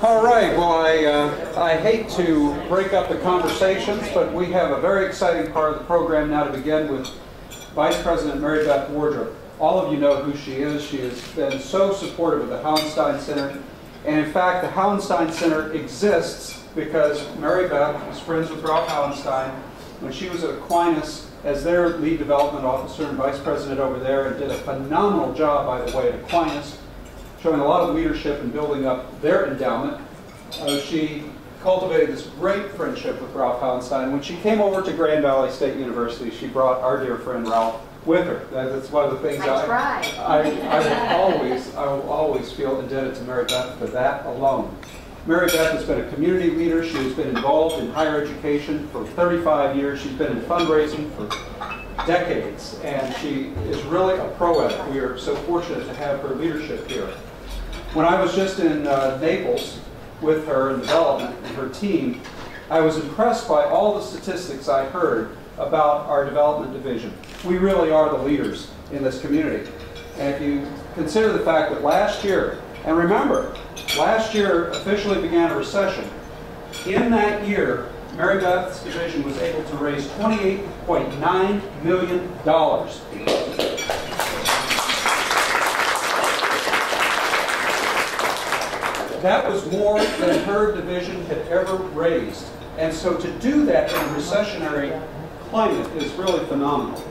All right, well, I hate to break up the conversations, but we have a very exciting part of the program now to begin with Vice President Maribeth Wardrop. All of you know who she is. She has been so supportive of the Hauenstein Center. And in fact, the Hauenstein Center exists because Maribeth was friends with Ralph Hauenstein when she was at Aquinas as their lead development officer and vice president over there, and did a phenomenal job, by the way, at Aquinas, showing a lot of leadership in building up their endowment. She cultivated this great friendship with Ralph Hauenstein. When she came over to Grand Valley State University, she brought our dear friend Ralph with her. That's one of the things I will always feel indebted to Maribeth for that alone. Maribeth has been a community leader. She has been involved in higher education for 35 years. She's been in fundraising for decades, and she is really a pro at it. We are so fortunate to have her leadership here. When I was just in Naples with her in development and her team, I was impressed by all the statistics I heard about our development division. We really are the leaders in this community. And if you consider the fact that last year, and remember, last year officially began a recession. In that year, Maribeth's division was able to raise $28.9 million. That was more than her division had ever raised. And so to do that in a recessionary climate is really phenomenal.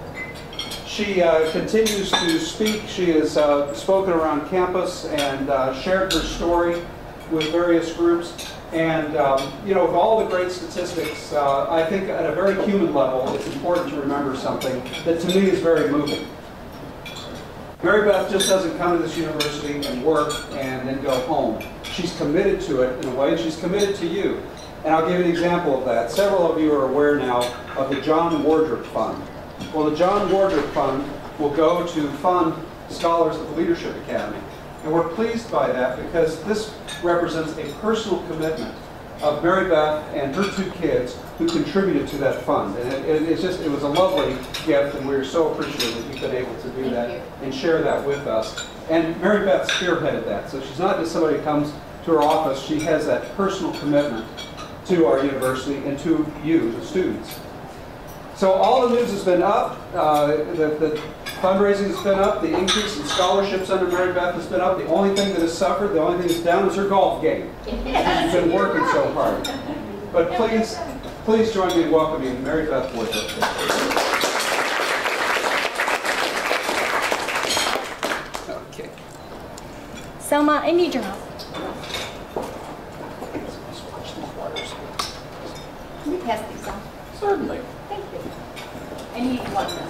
She continues to speak. She has spoken around campus and shared her story with various groups. And you know, with all the great statistics, I think at a very human level, it's important to remember something that to me is very moving. Maribeth just doesn't come to this university and work and then go home. She's committed to it in a way, and she's committed to you. And I'll give you an example of that. Several of you are aware now of the John Wardrop Fund. Well, the John Wardrop Fund will go to fund scholars of the Leadership Academy. And we're pleased by that because this represents a personal commitment of Maribeth and her two kids who contributed to that fund. And it was a lovely gift, and we're so appreciative that you've been able to do that and share that with us. And Maribeth spearheaded that. So she's not just somebody who comes to her office. She has that personal commitment to our university and to you, the students. So all the news has been up. The fundraising has been up. The increase in scholarships under Maribeth has been up. The only thing that has suffered, the only thing that's down is her golf game. She's been working so hard. But please join me in welcoming Maribeth Wardrop. Okay. Selma, I need your help. Can you pass these on? Certainly. Thank you. I need one now.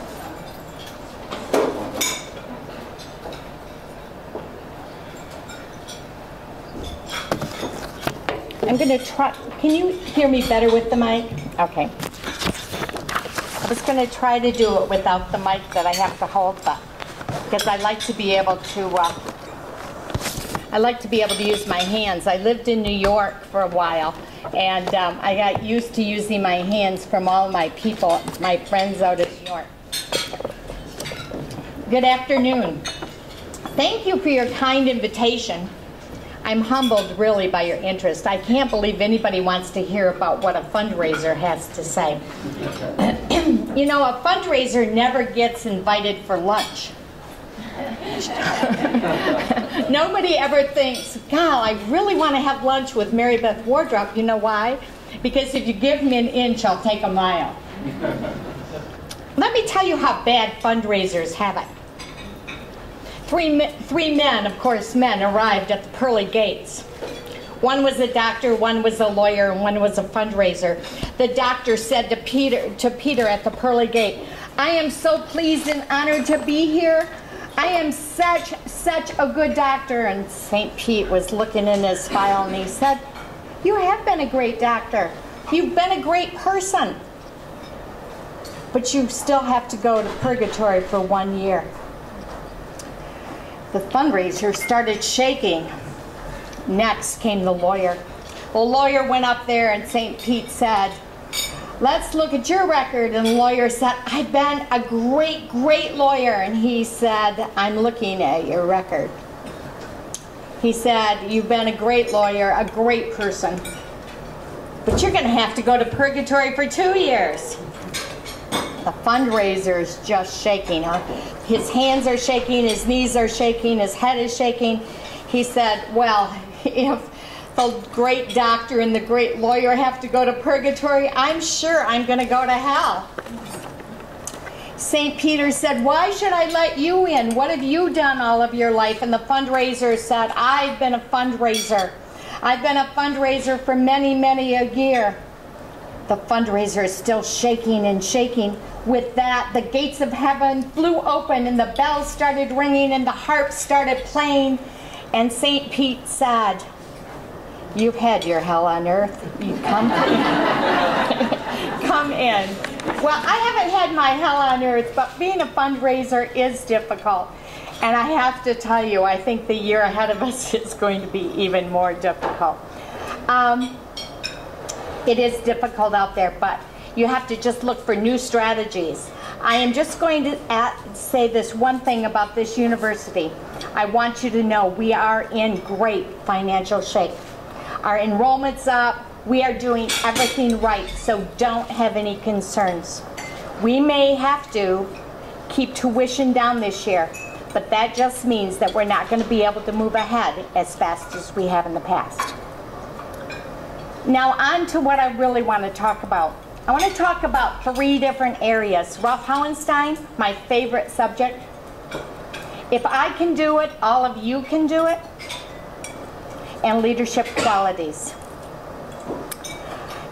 I'm going to try. Can you hear me better with the mic? Okay. I was going to try to do it without the mic that I have to hold, but because I like to be able to use my hands. I lived in New York for a while, and I got used to using my hands from all my people, my friends out of New York. Good afternoon. Thank you for your kind invitation. I'm humbled really by your interest. I can't believe anybody wants to hear about what a fundraiser has to say. You know, a fundraiser never gets invited for lunch. Nobody ever thinks, God, I really want to have lunch with Maribeth Wardrop. You know why? Because if you give me an inch, I'll take a mile. Let me tell you how bad fundraisers have it. Three men, of course men, arrived at the pearly gates. One was a doctor, one was a lawyer, and one was a fundraiser. The doctor said to Peter at the pearly gate, I am so pleased and honored to be here. I am such a good doctor. And St. Pete was looking in his file and he said, you have been a great doctor. You've been a great person. But you still have to go to purgatory for 1 year. The fundraiser started shaking. Next came the lawyer. The lawyer went up there and St. Pete said, let's look at your record. And the lawyer said, I've been a great lawyer. And he said, I'm looking at your record. He said, "You've been a great lawyer, a great person, but you're going to have to go to purgatory for 2 years." The fundraiser is just shaking. His hands are shaking, his knees are shaking, his head is shaking. He said, "Well, if the great doctor and the great lawyer have to go to purgatory, I'm sure I'm going to go to hell." St. Peter said, "Why should I let you in? What have you done all of your life?" And the fundraiser said, "I've been a fundraiser. I've been a fundraiser for many, many a year." The fundraiser is still shaking and shaking. With that, the gates of heaven flew open and the bells started ringing and the harp started playing. And St. Pete said, "You've had your hell on earth. You come come in." Well, I haven't had my hell on earth, but being a fundraiser is difficult. And I have to tell you, I think the year ahead of us is going to be even more difficult. It is difficult out there, but you have to just look for new strategies. I am just going to say this one thing about this university. I want you to know we are in great financial shape. Our enrollment's up. We are doing everything right, so don't have any concerns. We may have to keep tuition down this year, but that just means that we're not going to be able to move ahead as fast as we have in the past. Now on to what I really want to talk about. I want to talk about 3 different areas. Ralph Hauenstein, my favorite subject. If I can do it, all of you can do it. And leadership qualities.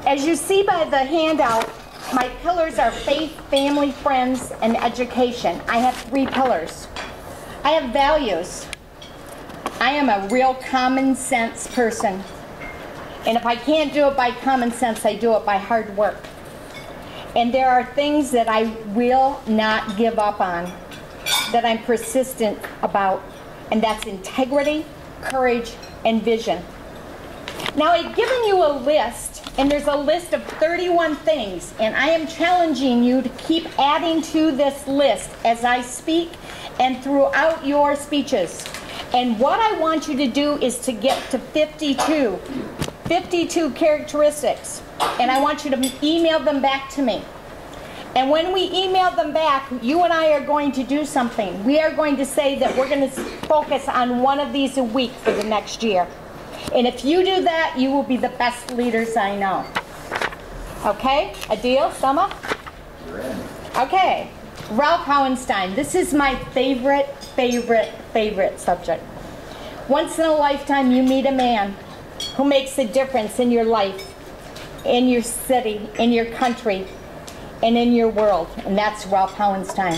As you see by the handout, my pillars are faith, family, friends, and education. I have 3 pillars. I have values. I am a real common sense person. And if I can't do it by common sense, I do it by hard work. And there are things that I will not give up on, that I'm persistent about, and that's integrity, courage, and vision. Now I've given you a list, and there's a list of 31 things, and I am challenging you to keep adding to this list as I speak and throughout your speeches. And what I want you to do is to get to 52 characteristics, and I want you to email them back to me. And when we email them back, you and I are going to do something. We are going to say that we're going to focus on one of these a week for the next year. And if you do that, you will be the best leaders I know. Okay? A deal, Selma? Okay. Ralph Hauenstein. This is my favorite subject. Once in a lifetime, you meet a man who makes a difference in your life, in your city, in your country, and in your world, and that's Ralph Hauenstein.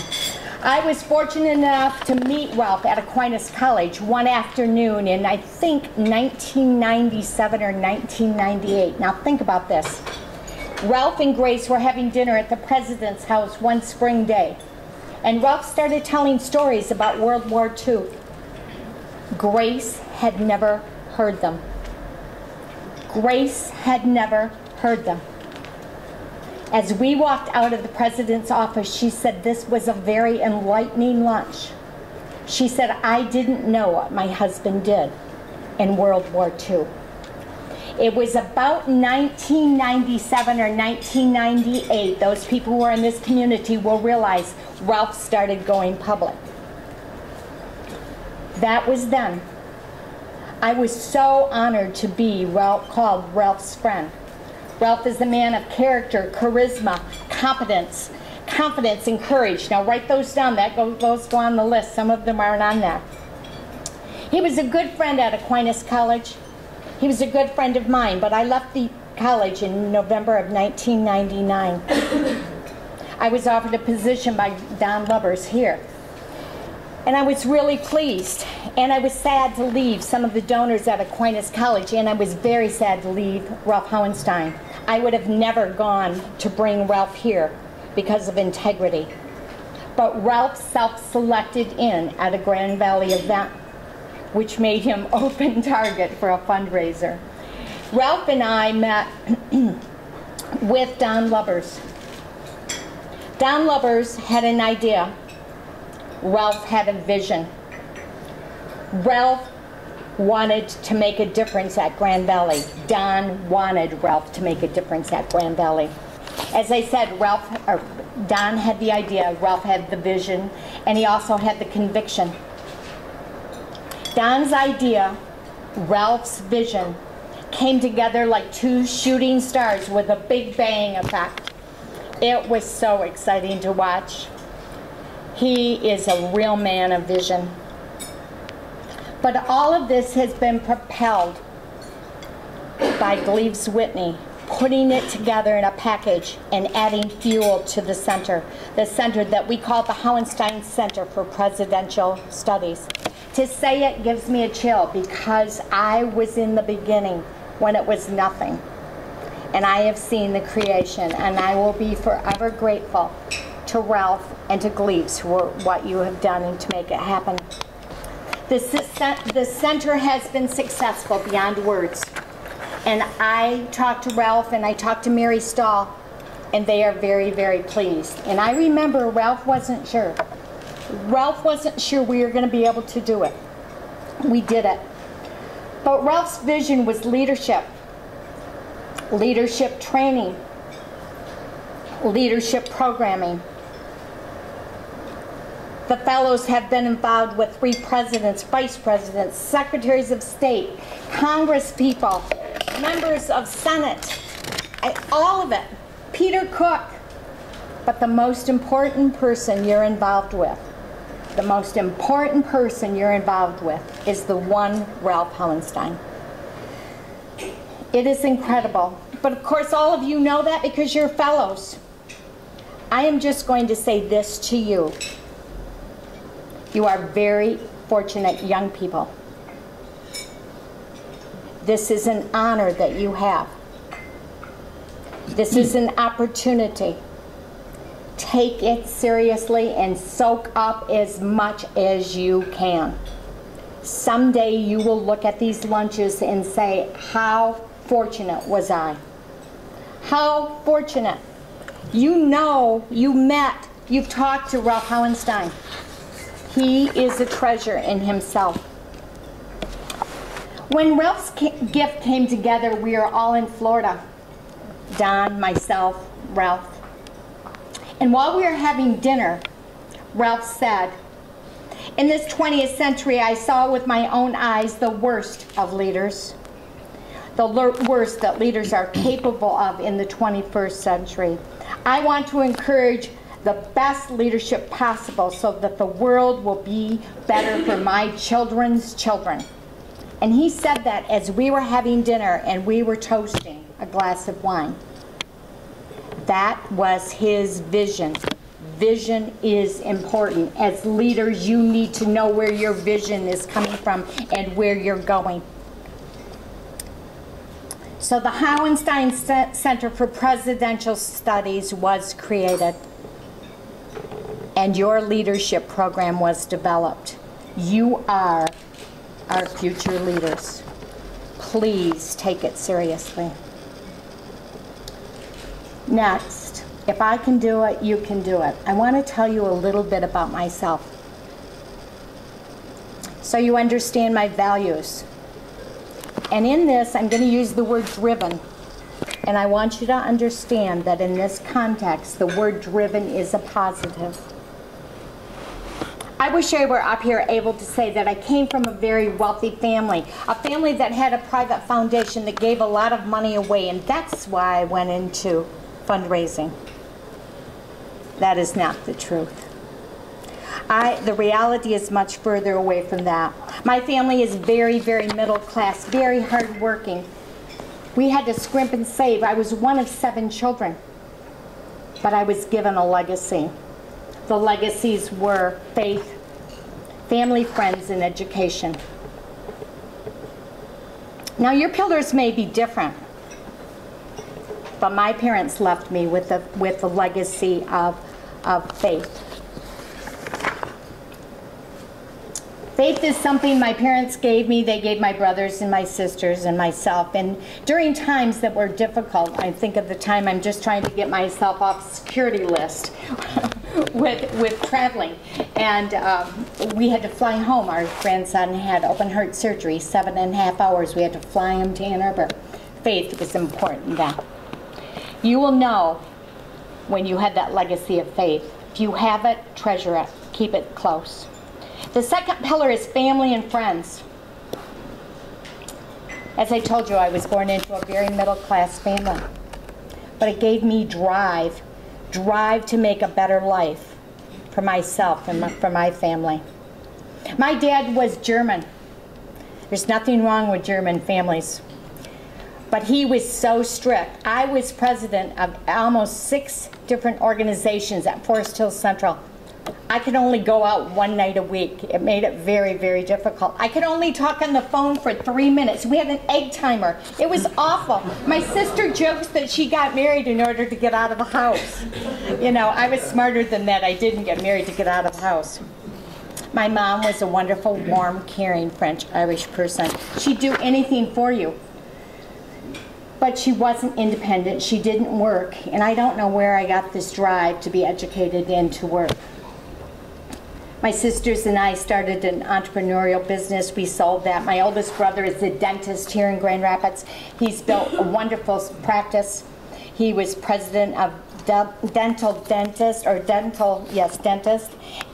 I was fortunate enough to meet Ralph at Aquinas College one afternoon in, I think, 1997 or 1998. Now think about this. Ralph and Grace were having dinner at the president's house one spring day, and Ralph started telling stories about World War II. Grace had never heard them. Grace had never heard them. As we walked out of the president's office, she said this was a very enlightening lunch. She said, "I didn't know what my husband did in World War II." It was about 1997 or 1998, those people who are in this community will realize Ralph started going public. That was then. I was so honored to be called Ralph's friend. Ralph is a man of character, charisma, competence, confidence, and courage. Now write those down. Those go on the list. Some of them aren't on there. He was a good friend at Aquinas College. He was a good friend of mine, but I left the college in November of 1999. I was offered a position by Don Lubbers here. And I was really pleased. And I was sad to leave some of the donors at Aquinas College, and I was very sad to leave Ralph Hauenstein. I would have never gone to bring Ralph here because of integrity. But Ralph self-selected in at a Grand Valley event, which made him open target for a fundraiser. Ralph and I met with Don Lubbers. Don Lubbers had an idea. Ralph had a vision. Ralph wanted to make a difference at Grand Valley. Don wanted Ralph to make a difference at Grand Valley. As I said, Don had the idea, Ralph had the vision, and he also had the conviction. Don's idea, Ralph's vision, came together like two shooting stars with a big bang effect. It was so exciting to watch. He is a real man of vision. But all of this has been propelled by Gleaves Whitney, putting it together in a package and adding fuel to the center that we call the Hauenstein Center for Presidential Studies. To say it gives me a chill because I was in the beginning when it was nothing. And I have seen the creation, and I will be forever grateful to Ralph and to Gleaves for what you have done and to make it happen. The center has been successful beyond words. And I talked to Ralph and I talked to Mary Stahl, and they are very, very pleased. And I remember Ralph wasn't sure. Ralph wasn't sure we were going to be able to do it. We did it. But Ralph's vision was leadership. Leadership training. Leadership programming. The fellows have been involved with 3 presidents, vice presidents, secretaries of state, Congress people, members of Senate, all of it. Peter Cook. But the most important person you're involved with, the most important person you're involved with is the one Ralph Hauenstein. It is incredible. But of course all of you know that because you're fellows. I am just going to say this to you. You are very fortunate young people. This is an honor that you have. This is an opportunity. Take it seriously and soak up as much as you can. Someday you will look at these lunches and say, how fortunate was I? How fortunate. You know, you met, you've talked to Ralph Hauenstein. He is a treasure in himself. When Ralph's gift came together, we were all in Florida. Don, myself, Ralph. And while we were having dinner, Ralph said, in this 20th century, I saw with my own eyes the worst of leaders. The worst that leaders are capable of in the 21st century. I want to encourage the best leadership possible so that the world will be better for my children's children. And he said that as we were having dinner and we were toasting a glass of wine. That was his vision. Vision is important. As leaders, you need to know where your vision is coming from and where you're going. So the Hauenstein Center for Presidential Studies was created. And your leadership program was developed. You are our future leaders. Please take it seriously. Next, if I can do it, you can do it. I want to tell you a little bit about myself so you understand my values. And in this, I'm going to use the word driven. And I want you to understand that in this context, the word driven is a positive. I wish I were up here able to say that I came from a very wealthy family, a family that had a private foundation that gave a lot of money away, and that's why I went into fundraising. That is not the truth. The reality is much further away from that. My family is very, very middle class, very hardworking. We had to scrimp and save. I was one of 7 children, but I was given a legacy. The legacies were faith, family, friends, and education. Now your pillars may be different, but my parents left me with the legacy of faith. Faith is something my parents gave me. They gave my brothers and my sisters and myself. And during times that were difficult, I think of the time I'm just trying to get myself off the security list. with traveling. And we had to fly home. Our grandson had open heart surgery, 7.5 hours. We had to fly him to Ann Arbor. Faith was important then. You will know when you have that legacy of faith. If you have it, treasure it. Keep it close. The second pillar is family and friends. As I told you, I was born into a very middle-class family. But it gave me drive to make a better life for myself and for my family. My dad was German. There's nothing wrong with German families. But he was so strict. I was president of almost 6 different organizations at Forest Hill Central. I could only go out 1 night a week. It made it very, very difficult. I could only talk on the phone for 3 minutes. We had an egg timer. It was awful. My sister jokes that she got married in order to get out of the house. You know, I was smarter than that. I didn't get married to get out of the house. My mom was a wonderful, warm, caring French-Irish person. She'd do anything for you. But she wasn't independent. She didn't work. And I don't know where I got this drive to be educated and to work. My sisters and I started an entrepreneurial business. We sold that. My oldest brother is a dentist here in Grand Rapids. He's built a wonderful practice. He was president of dentist,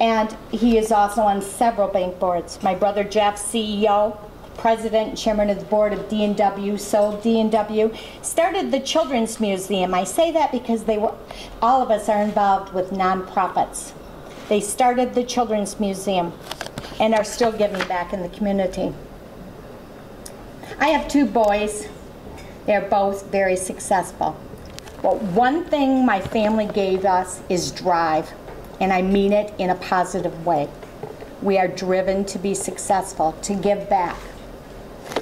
and he is also on several bank boards. My brother Jeff, CEO, president and chairman of the board of D&W, sold D&W, started the Children's Museum. I say that because all of us are involved with nonprofits. They started the Children's Museum and are still giving back in the community. I have 2 boys. They're both very successful. But one thing my family gave us is drive, and I mean it in a positive way. We are driven to be successful, to give back.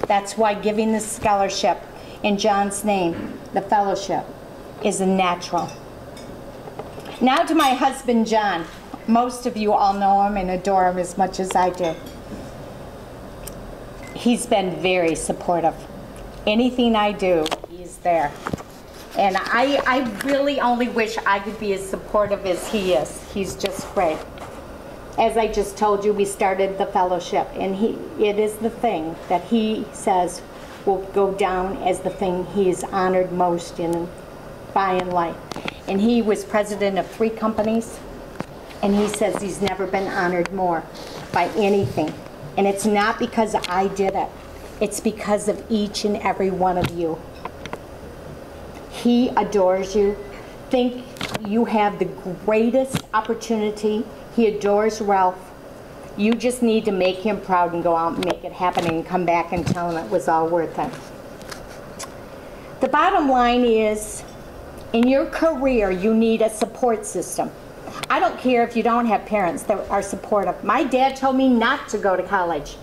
That's why giving this scholarship in John's name, the fellowship, is a natural. Now to my husband, John. Most of you all know him and adore him as much as I do. He's been very supportive. Anything I do, he's there. And I really only wish I could be as supportive as he is. He's just great. As I just told you, we started the fellowship, and it is the thing that he says will go down as the thing he is honored most in life. And he was president of 3 companies. And he says he's never been honored more by anything. And it's not because I did it. It's because of each and every one of you. He adores you. Think you have the greatest opportunity. He adores Ralph. You just need to make him proud and go out and make it happen and come back and tell him it was all worth it. The bottom line is, in your career, you need a support system. I don't care if you don't have parents that are supportive. My dad told me not to go to college.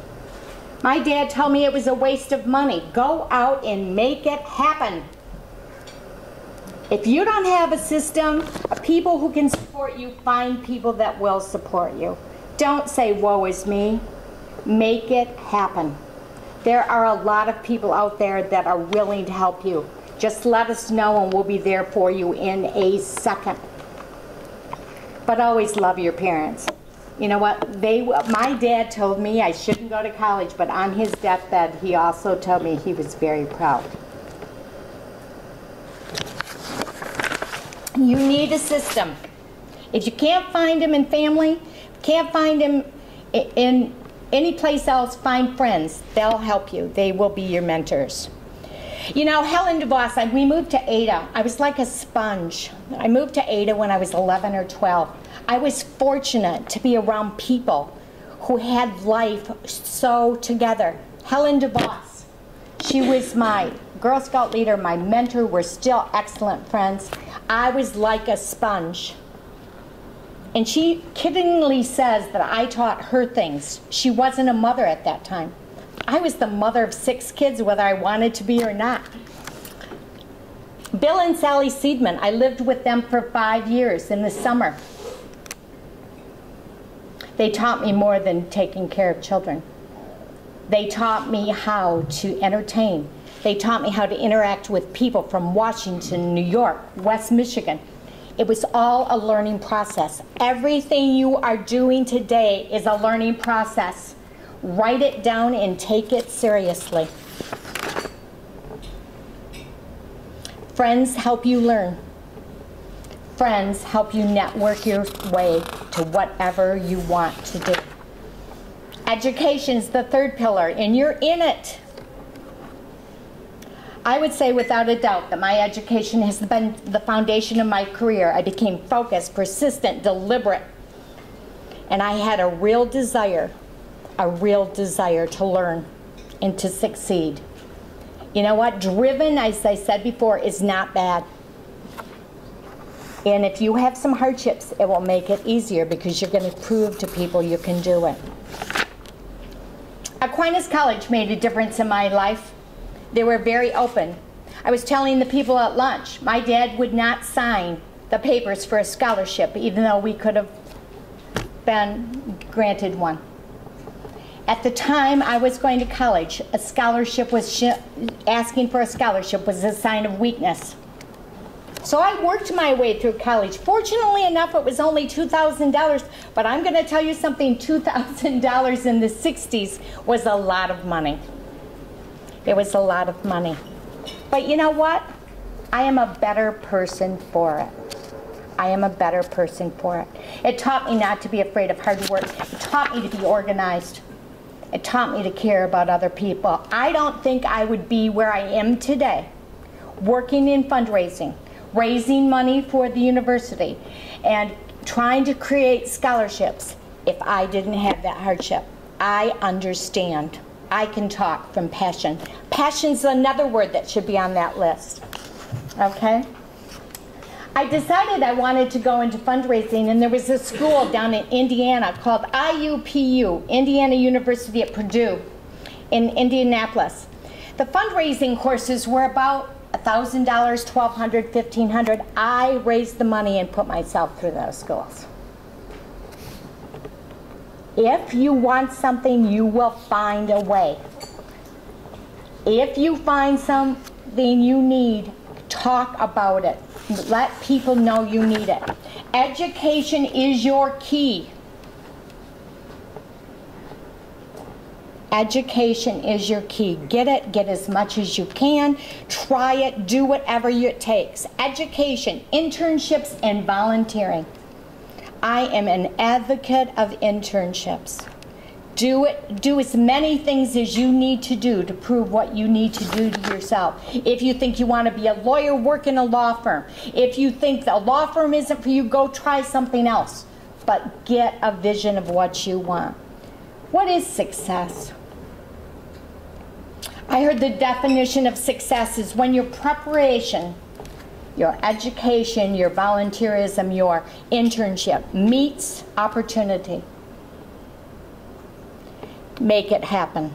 My dad told me it was a waste of money. Go out and make it happen. If you don't have a system of people who can support you, find people that will support you. Don't say, woe is me. Make it happen. There are a lot of people out there that are willing to help you. Just let us know and we'll be there for you in a second. But always love your parents. You know what? My dad told me I shouldn't go to college, but on his deathbed, he also told me he was very proud. You need a system. If you can't find him in family, can't find him in any place else, find friends. They'll help you. They will be your mentors. You know, Helen DeVos, we moved to Ada. I was like a sponge. I moved to Ada when I was 11 or 12. I was fortunate to be around people who had life so together. Helen DeVos, she was my Girl Scout leader, my mentor. We're still excellent friends. I was like a sponge. And she kiddingly says that I taught her things. She wasn't a mother at that time. I was the mother of 6 kids, whether I wanted to be or not. Bill and Sally Seidman, I lived with them for 5 years in the summer. They taught me more than taking care of children. They taught me how to entertain. They taught me how to interact with people from Washington, New York, West Michigan. It was all a learning process. Everything you are doing today is a learning process. Write it down and take it seriously. Friends help you learn. Friends help you network your way to whatever you want to do. Education's the third pillar, and you're in it. I would say without a doubt that my education has been the foundation of my career. I became focused, persistent, deliberate, and I had a real desire to learn and to succeed. You know what? Driven, as I said before, is not bad. And if you have some hardships, it will make it easier because you're going to prove to people you can do it. Aquinas College made a difference in my life. They were very open. I was telling the people at lunch, my dad would not sign the papers for a scholarship, even though we could have been granted one. At the time I was going to college, a scholarship was asking for a scholarship was a sign of weakness. So I worked my way through college. Fortunately enough, it was only $2,000, but I'm going to tell you something, $2,000 in the 60s was a lot of money. It was a lot of money. But you know what? I am a better person for it. I am a better person for it. It taught me not to be afraid of hard work. It taught me to be organized. It taught me to care about other people. I don't think I would be where I am today, working in fundraising, raising money for the university, and trying to create scholarships if I didn't have that hardship. I understand. I can talk from passion. Passion's another word that should be on that list. Okay? I decided I wanted to go into fundraising, and there was a school down in Indiana called IUPU, Indiana University at Purdue, in Indianapolis. The fundraising courses were about $1,000, $1,200, $1,500. I raised the money and put myself through those schools. If you want something, you will find a way. If you find something you need, talk about it. Let people know you need it. Education is your key. Education is your key. Get it, get as much as you can. Try it, do whatever it takes. Education, internships, and volunteering. I am an advocate of internships. Do as many things as you need to do to prove what you need to do to yourself. If you think you want to be a lawyer, work in a law firm. If you think the law firm isn't for you, go try something else. But get a vision of what you want. What is success? I heard the definition of success is when your preparation, your education, your volunteerism, your internship meets opportunity. Make it happen.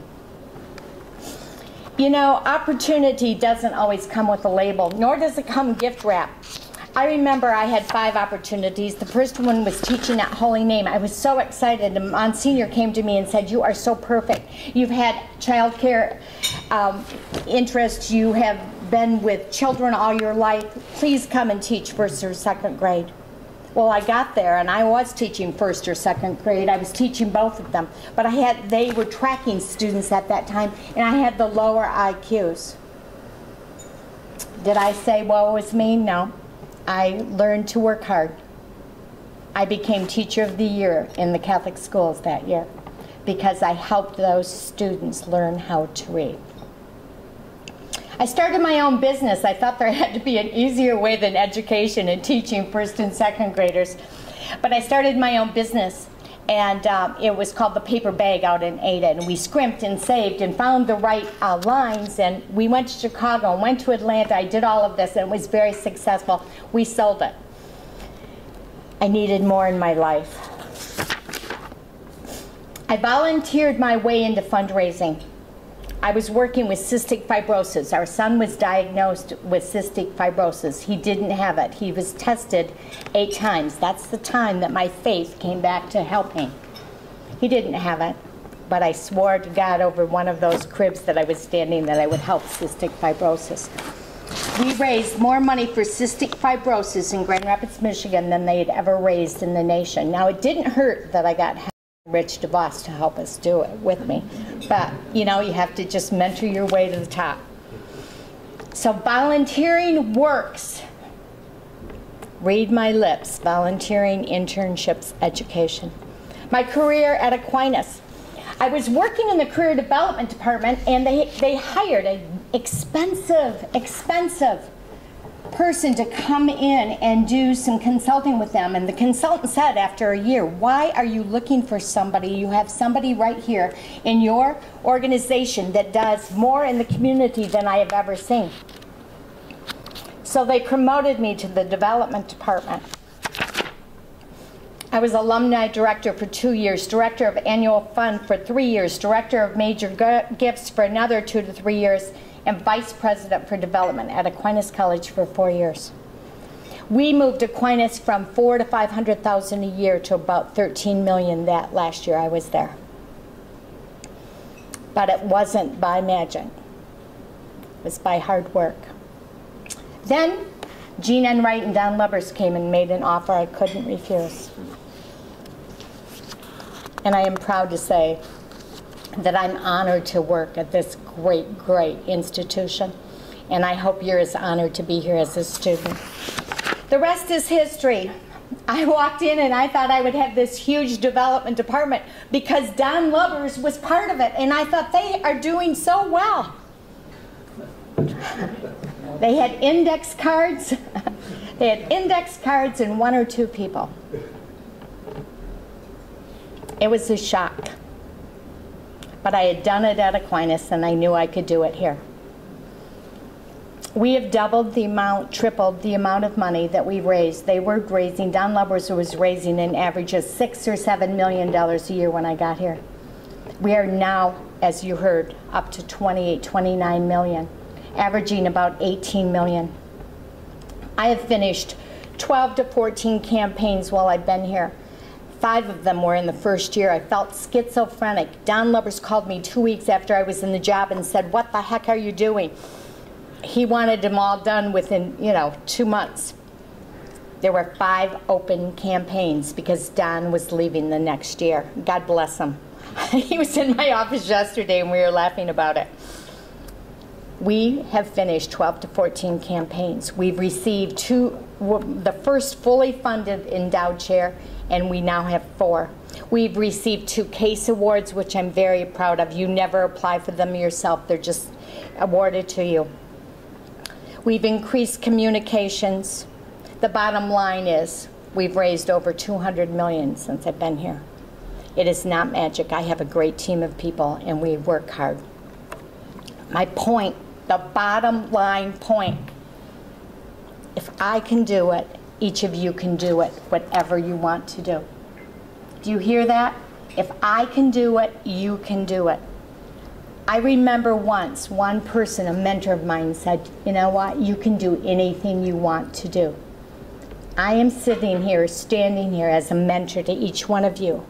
You know, opportunity doesn't always come with a label, nor does it come gift wrapped. I remember I had 5 opportunities. The first one was teaching at Holy Name. I was so excited. And Monsignor came to me and said, "You are so perfect. You've had child care interests. You have been with children all your life. Please come and teach 1st or 2nd grade." Well, I got there and I was teaching 1st or 2nd grade. I was teaching both of them. But they were tracking students at that time, and I had the lower IQs. Did I say woe is me? No. I learned to work hard. I became Teacher of the Year in the Catholic schools that year because I helped those students learn how to read. I started my own business. I thought there had to be an easier way than education and teaching 1st and 2nd graders. But I started my own business, and it was called The Paper Bag out in Ada. And we scrimped and saved and found the right lines, and we went to Chicago and went to Atlanta. I did all of this, and it was very successful. We sold it. I needed more in my life. I volunteered my way into fundraising. I was working with cystic fibrosis. Our son was diagnosed with cystic fibrosis. He didn't have it. He was tested 8 times. That's the time that my faith came back to help me. He didn't have it, but I swore to God over one of those cribs that I was standing that I would help cystic fibrosis. We raised more money for cystic fibrosis in Grand Rapids, Michigan than they had ever raised in the nation. Now, it didn't hurt that I got Rich DeVos to help us do it with me. But, you know, you have to just mentor your way to the top. So volunteering works. Read my lips. Volunteering, internships, education. My career at Aquinas. I was working in the career development department, and they hired an expensive person to come in and do some consulting with them. And the consultant said after a year, why are you looking for somebody? You have somebody right here in your organization that does more in the community than I have ever seen. So they promoted me to the development department. I was alumni director for 2 years, director of annual fund for 3 years, director of major gifts for another 2 to 3 years, and vice president for development at Aquinas College for 4 years. We moved Aquinas from $400,000 to $500,000 a year to about $13 million that last year I was there. But it wasn't by magic. It was by hard work. Then Gene Enright and Don Lubbers came and made an offer I couldn't refuse. And I am proud to say that I'm honored to work at this great, great institution. And I hope you're as honored to be here as a student. The rest is history. I walked in and I thought I would have this huge development department because Don Lubbers was part of it. And I thought they are doing so well. They had index cards. They had index cards and 1 or 2 people. It was a shock. But I had done it at Aquinas, and I knew I could do it here. We have doubled the amount, tripled the amount of money that we raised. They were raising, Don Lubbers was raising an average of $6 or $7 million a year when I got here. We are now, as you heard, up to 28, 29 million, averaging about 18 million. I have finished 12 to 14 campaigns while I've been here. 5 of them were in the first year. I felt schizophrenic. Don Lubbers called me 2 weeks after I was in the job and said, what the heck are you doing? He wanted them all done within, 2 months. There were 5 open campaigns because Don was leaving the next year. God bless him. He was in my office yesterday and we were laughing about it. We have finished 12 to 14 campaigns. We've received the first fully funded endowed chair, and we now have 4. We've received 2 CASE awards, which I'm very proud of. You never apply for them yourself. They're just awarded to you. We've increased communications. The bottom line is we've raised over $200 million since I've been here. It is not magic. I have a great team of people, and we work hard. My point, the bottom line point, if I can do it, each of you can do it, whatever you want to do. Do you hear that? If I can do it, you can do it. I remember once, one person, a mentor of mine, said, you know what, you can do anything you want to do. I am sitting here, standing here as a mentor to each one of you,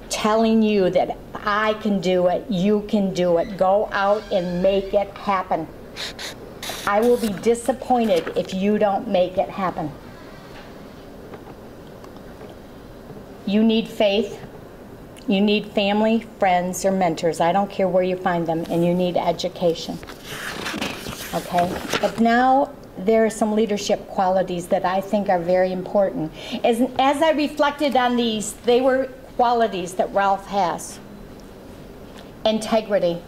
telling you that I can do it, you can do it. Go out and make it happen. I will be disappointed if you don't make it happen. You need faith. You need family, friends, or mentors. I don't care where you find them. And you need education. Okay? But now there are some leadership qualities that I think are very important. As I reflected on these, they were qualities that Ralph has. Integrity.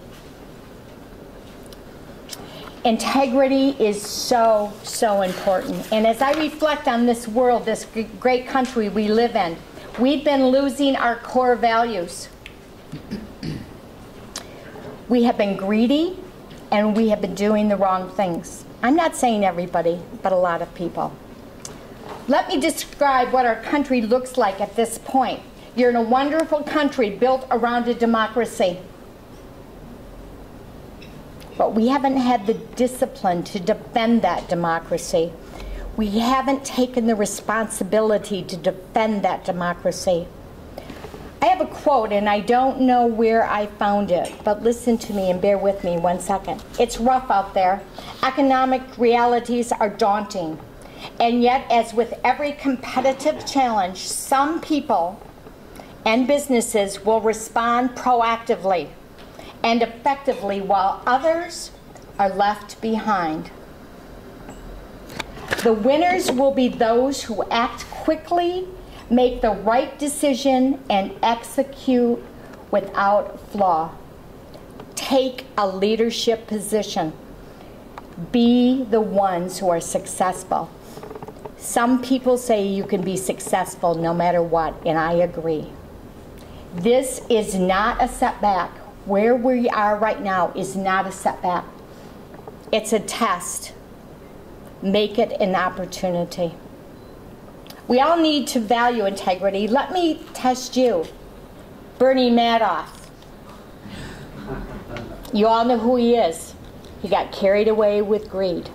Integrity is so, so important. And as I reflect on this world, this great country we live in, we've been losing our core values. We have been greedy, and we have been doing the wrong things. I'm not saying everybody, but a lot of people. Let me describe what our country looks like at this point. You're in a wonderful country built around a democracy. But we haven't had the discipline to defend that democracy. We haven't taken the responsibility to defend that democracy. I have a quote, and I don't know where I found it, but listen to me and bear with me 1 second. It's rough out there. Economic realities are daunting. And yet, as with every competitive challenge, some people and businesses will respond proactively and effectively while others are left behind. The winners will be those who act quickly, make the right decision, and execute without flaw. Take a leadership position. Be the ones who are successful. Some people say you can be successful no matter what, and I agree. This is not a setback. Where we are right now is not a setback. It's a test. Make it an opportunity. We all need to value integrity. Let me test you. Bernie Madoff. You all know who he is. He got carried away with greed.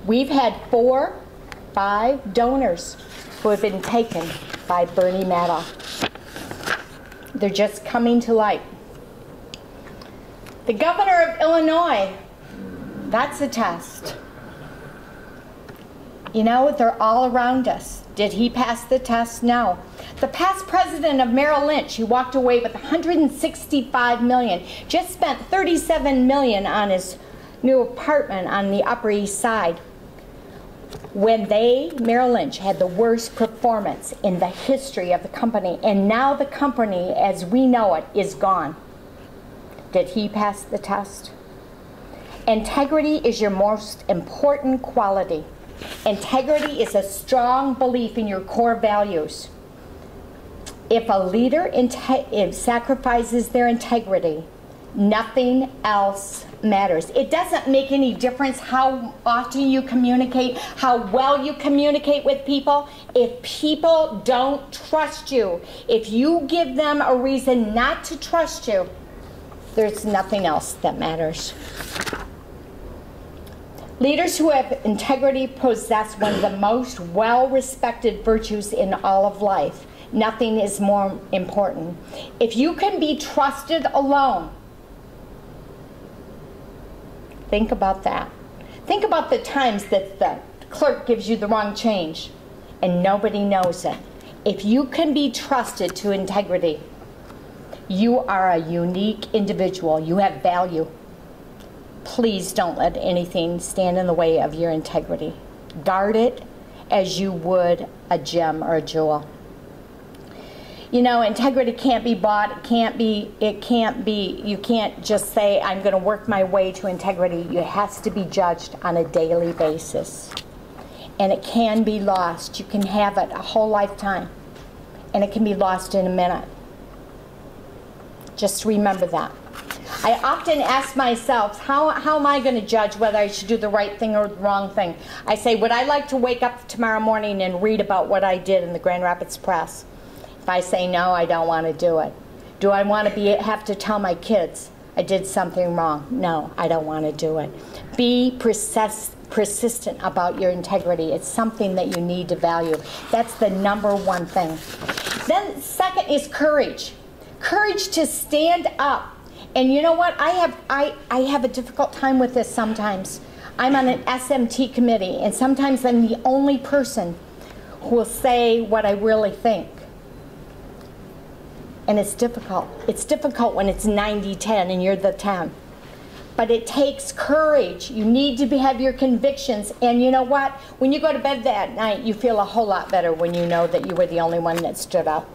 We've had 4, 5 donors who have been taken by Bernie Madoff. They're just coming to light. The governor of Illinois, that's a test. You know, they're all around us. Did he pass the test? No. The past president of Merrill Lynch, he walked away with $165 million, just spent $37 million on his new apartment on the Upper East Side. When Merrill Lynch, had the worst performance in the history of the company, and now the company, as we know it, is gone. Did he pass the test? Integrity is your most important quality. Integrity is a strong belief in your core values. If a leader sacrifices their integrity, nothing else matters. It doesn't make any difference how often you communicate, how well you communicate with people. If people don't trust you, if you give them a reason not to trust you, there's nothing else that matters. Leaders who have integrity possess one of the most well-respected virtues in all of life. Nothing is more important. If you can be trusted alone, think about that. Think about the times that the clerk gives you the wrong change and nobody knows it. If you can be trusted to integrity, you are a unique individual. You have value. Please don't let anything stand in the way of your integrity. Guard it as you would a gem or a jewel. You know, integrity can't be bought. You can't just say, I'm going to work my way to integrity. It has to be judged on a daily basis. And it can be lost. You can have it a whole lifetime. And it can be lost in a minute. Just remember that. I often ask myself, how am I going to judge whether I should do the right thing or the wrong thing? I say, would I like to wake up tomorrow morning and read about what I did in the Grand Rapids Press? If I say no, I don't want to do it. Do I want to have to tell my kids I did something wrong? No, I don't want to do it. Be persistent about your integrity. It's something that you need to value. That's the #1 thing. Then second is courage. Courage to stand up. And you know what? I have a difficult time with this sometimes. I'm on an SMT committee, and sometimes I'm the only person who will say what I really think. And it's difficult. It's difficult when it's 90-10 and you're the 10. But it takes courage. You need to have your convictions. And you know what? When you go to bed that night, you feel a whole lot better when you know that you were the only one that stood up.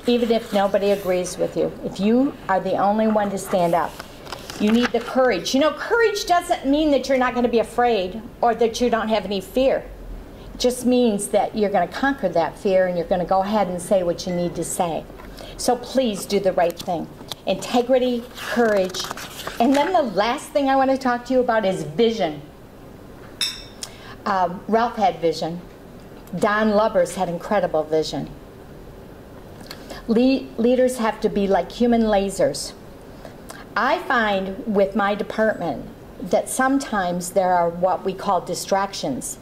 Even if nobody agrees with you. If you are the only one to stand up, you need the courage. You know, courage doesn't mean that you're not going to be afraid or that you don't have any fear. It just means that you're going to conquer that fear and you're going to go ahead and say what you need to say. So please do the right thing. Integrity, courage, and then the last thing I want to talk to you about is vision. Ralph had vision. Don Lubbers had incredible vision. Leaders have to be like human lasers. I find with my department that sometimes there are what we call distractions.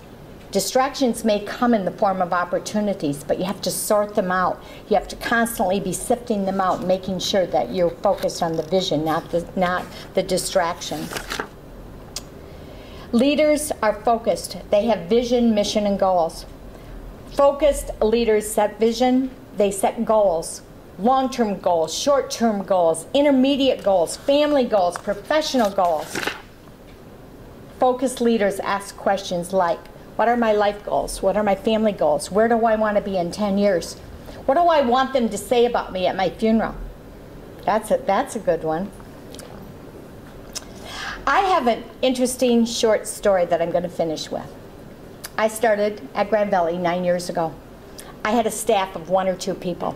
Distractions may come in the form of opportunities, but you have to sort them out. You have to constantly be sifting them out, making sure that you're focused on the vision, not the distractions. Leaders are focused. They have vision, mission, and goals. Focused leaders set vision, they set goals. Long-term goals, short-term goals, intermediate goals, family goals, professional goals. Focused leaders ask questions like, what are my life goals? What are my family goals? Where do I want to be in 10 years? What do I want them to say about me at my funeral? That's a good one. I have an interesting short story that I'm going to finish with. I started at Grand Valley 9 years ago. I had a staff of 1 or 2 people.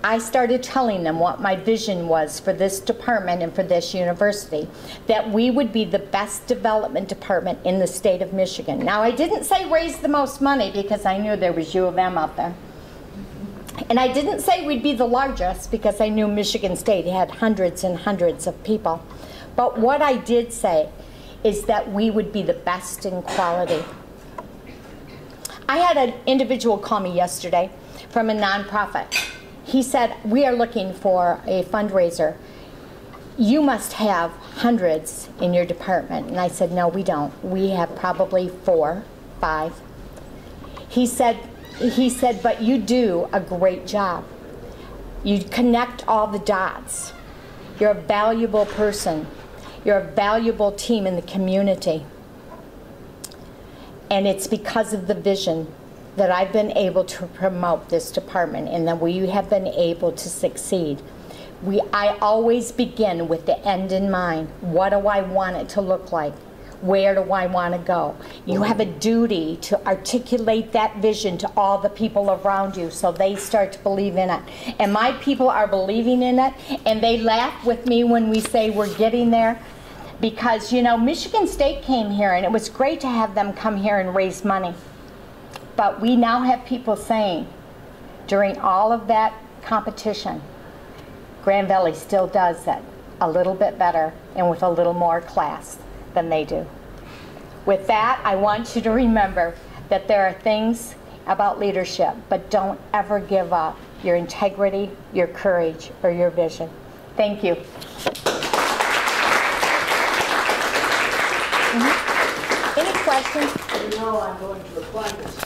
I started telling them what my vision was for this department and for this university, that we would be the best development department in the state of Michigan. Now, I didn't say raise the most money because I knew there was U of M out there. And I didn't say we'd be the largest because I knew Michigan State had hundreds and hundreds of people. But what I did say is that we would be the best in quality. I had an individual call me yesterday from a nonprofit. He said, we are looking for a fundraiser. You must have hundreds in your department. And I said, no, we don't. We have probably 4, 5. He said, but you do a great job. You connect all the dots. You're a valuable person. You're a valuable team in the community. And it's because of the vision that I've been able to promote this department and that we have been able to succeed. I always begin with the end in mind. What do I want it to look like? Where do I want to go? You have a duty to articulate that vision to all the people around you so they start to believe in it. And my people are believing in it, and they laugh with me when we say we're getting there. Because, you know, Michigan State came here, and it was great to have them come here and raise money. But we now have people saying, during all of that competition, Grand Valley still does it a little bit better and with a little more class than they do. With that, I want you to remember that there are things about leadership, but don't ever give up your integrity, your courage, or your vision. Thank you. Any questions? You know I'm going to Aquinas.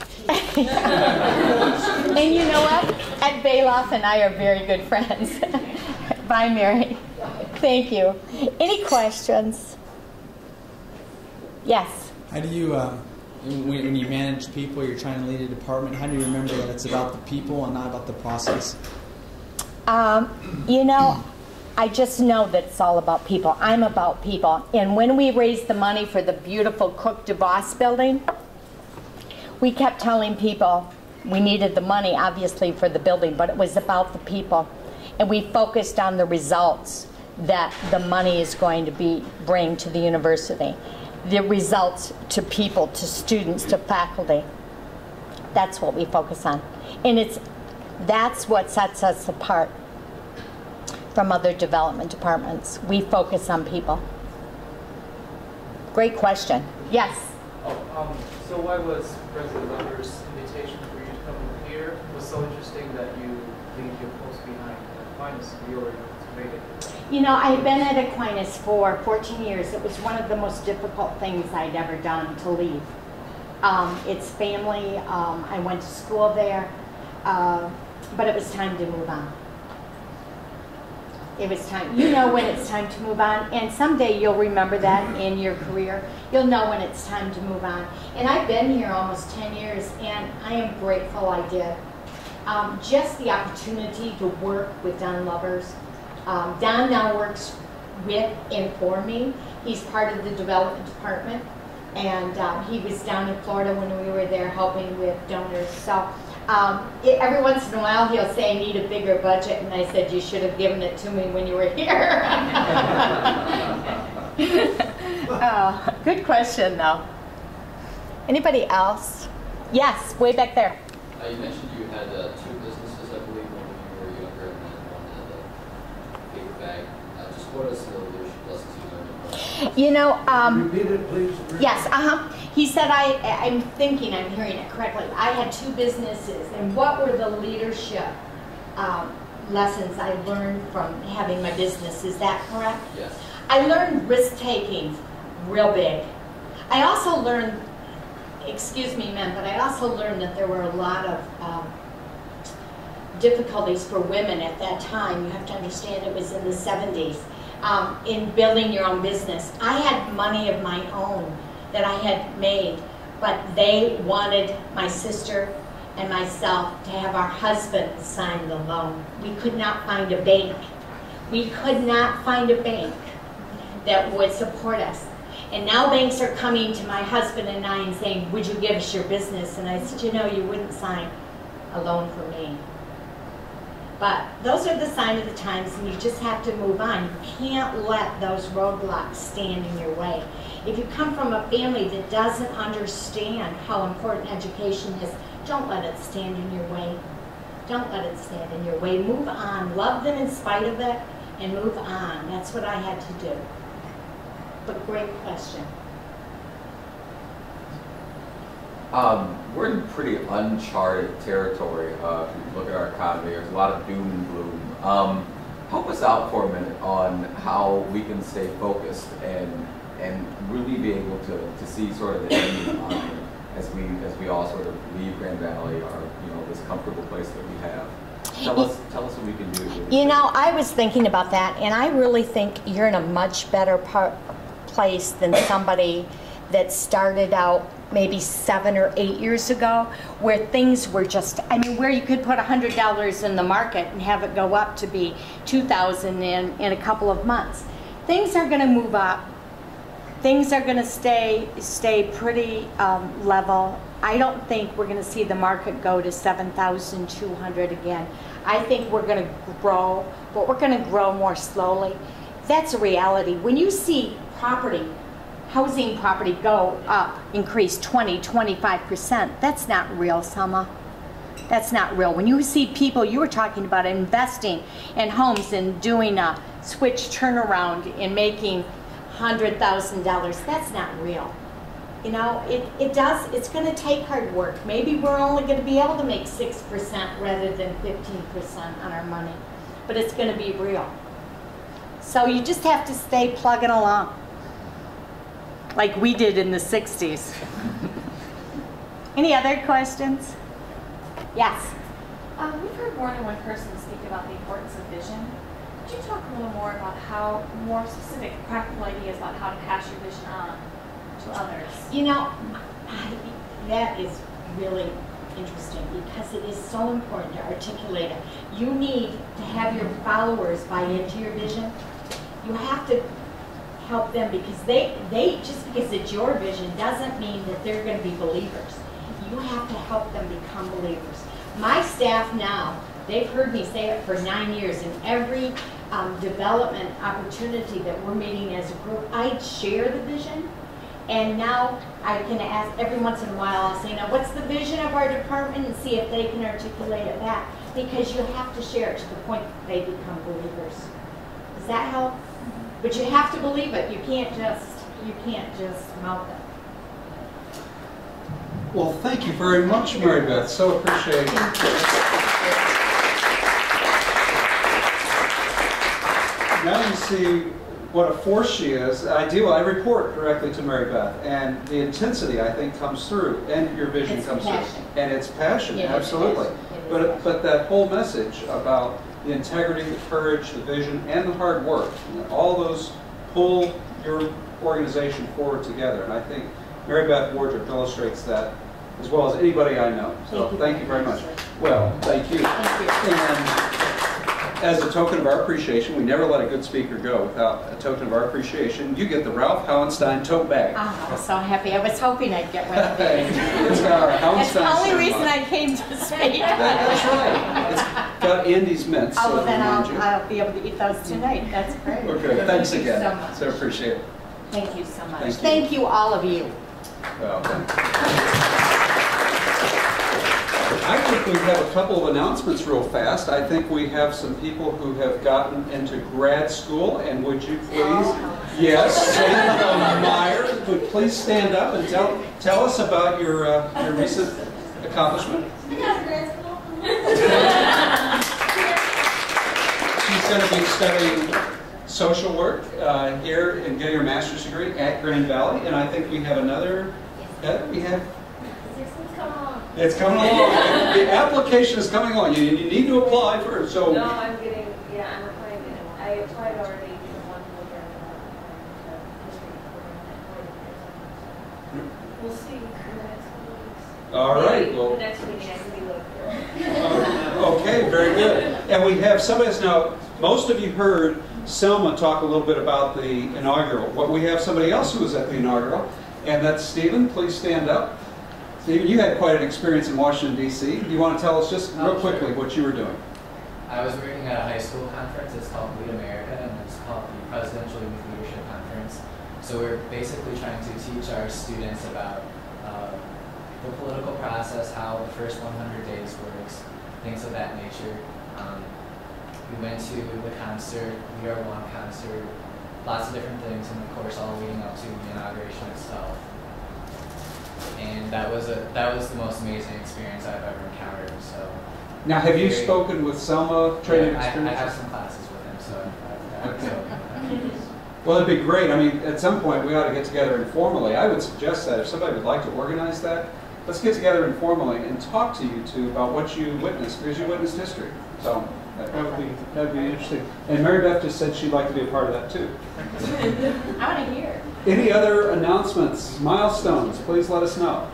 And you know what? Ed Bailoff and I are very good friends. Bye, Mary. Thank you. Any questions? Yes. How do you, when you manage people, you're trying to lead a department, how do you remember that it's about the people and not about the process? You know, I just know that it's all about people. I'm about people. And when we raised the money for the beautiful Cook DeVos building, we kept telling people we needed the money, obviously, for the building, but it was about the people. And we focused on the results that the money is going to bring to the university. The results to people, to students, to faculty. That's what we focus on. And that's what sets us apart from other development departments. We focus on people. Great question. Yes? So why was President Lunder's invitation for you to come here was so interesting that you leave your post behind Aquinas? You already made it. You know, I had been at Aquinas for 14 years. It was one of the most difficult things I'd ever done to leave. It's family. I went to school there. But it was time to move on. It was time. You know when it's time to move on, and someday you'll remember that in your career. You'll know when it's time to move on. And I've been here almost 10 years, and I am grateful I did. Just the opportunity to work with Don Lovers. Don now works with and for me. He's part of the development department, and he was down in Florida when we were there helping with donors. So. Every once in a while he'll say, I need a bigger budget, and I said, you should have given it to me when you were here. Good question, though. Anybody else? Yes, way back there. You mentioned you had 2 businesses, I believe, one when you were younger and then one had a paper bag. Just what are some of the leadership lessons you learned? You know, Repeat it, please. yes, he said, I'm thinking I'm hearing it correctly. I had 2 businesses, and what were the leadership lessons I learned from having my business? Is that correct? Yes. I learned risk-taking real big. I also learned, excuse me, men, but I also learned that there were a lot of difficulties for women at that time. You have to understand it was in the 70s. In building your own business. I had money of my own that I had made, but they wanted my sister and myself to have our husband sign the loan. We could not find a bank. We could not find a bank that would support us. And now banks are coming to my husband and I and saying, would you give us your business? And I said, you know, you wouldn't sign a loan for me. But those are the sign of the times, and you just have to move on. You can't let those roadblocks stand in your way. If you come from a family that doesn't understand how important education is, don't let it stand in your way. Don't let it stand in your way. Move on. Love them in spite of it, and move on. That's what I had to do. But great question. We're in pretty uncharted territory. If you look at our economy, there's a lot of doom and gloom. Help us out for a minute on how we can stay focused and really be able to see sort of the end in mind as we all sort of leave Grand Valley, or this comfortable place that we have. Tell us what we can do. You know, I was thinking about that, and I really think you're in a much better place than somebody that started out maybe 7 or 8 years ago, where things were just, I mean, where you could put $100 in the market and have it go up to be $2,000 in a couple of months. Things are going to move up. Things are going to stay pretty level. I don't think we're going to see the market go to 7,200 again. I think we're going to grow, but we're going to grow more slowly. That's a reality. When you see housing property go up, increase 20, 25%, that's not real, Selma. That's not real. When you see people, you were talking about investing in homes and doing a switch turnaround and making $100,000, that's not real. You know, it's going to take hard work. Maybe we're only going to be able to make 6% rather than 15% on our money, but it's going to be real. So you just have to stay plugging along, like we did in the 60s. Any other questions? Yes. We've heard more than one person speak about the importance of vision. Could you talk a little more about how more specific, practical ideas about how to pass your vision on to others? You know, that is really interesting because it is so important to articulate it. You need to have your followers buy into your vision. You have to help them because they just because it's your vision doesn't mean that they're going to be believers. You have to help them become believers. My staff now, they've heard me say it for 9 years, and every development opportunity that we're meeting as a group, I share the vision, and now I can ask every once in a while, I'll say, now what's the vision of our department, and see if they can articulate it back, because you have to share it to the point that they become believers. Does that help? But you have to believe it. You can't just mouth it. Well, thank you very much, Maribeth. So appreciate it. Now you see what a force she is. I report directly to Maribeth, and the intensity, I think, comes through, and your vision comes through. And it's passion, absolutely. But that whole message about the integrity, the courage, the vision, and the hard work, all those pull your organization forward together. And I think Maribeth Wardrop illustrates that as well as anybody I know. So thank you very much. Well, thank you. And as a token of our appreciation, we never let a good speaker go without a token of our appreciation. You get the Ralph Howenstein tote bag. Oh, I'm so happy. I was hoping I'd get one of these. It's got our Howenstein. That's the only reason I came to speak. That's right. It's got Andy's mints. Oh, well, then I'll be able to eat those tonight. That's great. Okay, thanks again. Thank you so much. So appreciate it. Thank you so much. Thank you. Thank you, all of you. Well, thank you. I think we have a couple of announcements real fast. I think we have some people who have gotten into grad school, and would you please, yes, Sam Meyer, would please stand up and tell us about your recent accomplishment. She's going to be studying social work here and getting her master's degree at Grand Valley, and I think we have another. We have. It's coming along. The application is coming along. You need to apply for it. So. No, I'm getting. Yeah, I'm applying. I applied already for one program. We'll see in the next couple weeks. All right. Maybe Well. the next meeting I can be looked. Okay. Very good. And we have somebody else now. Most of you heard Selma talk a little bit about the inaugural. But we have somebody else who was at the inaugural, and that's Stephen. Please stand up. Stephen, you had quite an experience in Washington, D.C. You want to tell us just real quickly what you were doing? I was working at a high school conference. It's called Lead America, and it's called the Presidential Youth Leadership Conference. So we're basically trying to teach our students about the political process, how the first 100 days works, things of that nature. We went to the concert, We Are One concert, lots of different things, and of course all leading up to the inauguration itself. And that was the most amazing experience I've ever encountered. So Now, have you spoken with Selma training I experience? have some classes with him, so I've spoken. Well, it'd be great. I mean, at some point we ought to get together informally. I would suggest that if somebody would like to organize that, let's get together informally and talk to you two about what you witnessed, because you witnessed history. So that would be interesting. And Maribeth just said she'd like to be a part of that too. I want to hear. Any other announcements, milestones? Please let us know.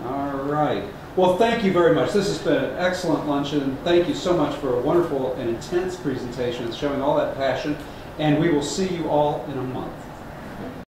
All right. Well, thank you very much. This has been an excellent luncheon. Thank you so much for a wonderful and intense presentation. It's showing all that passion. And we will see you all in a month.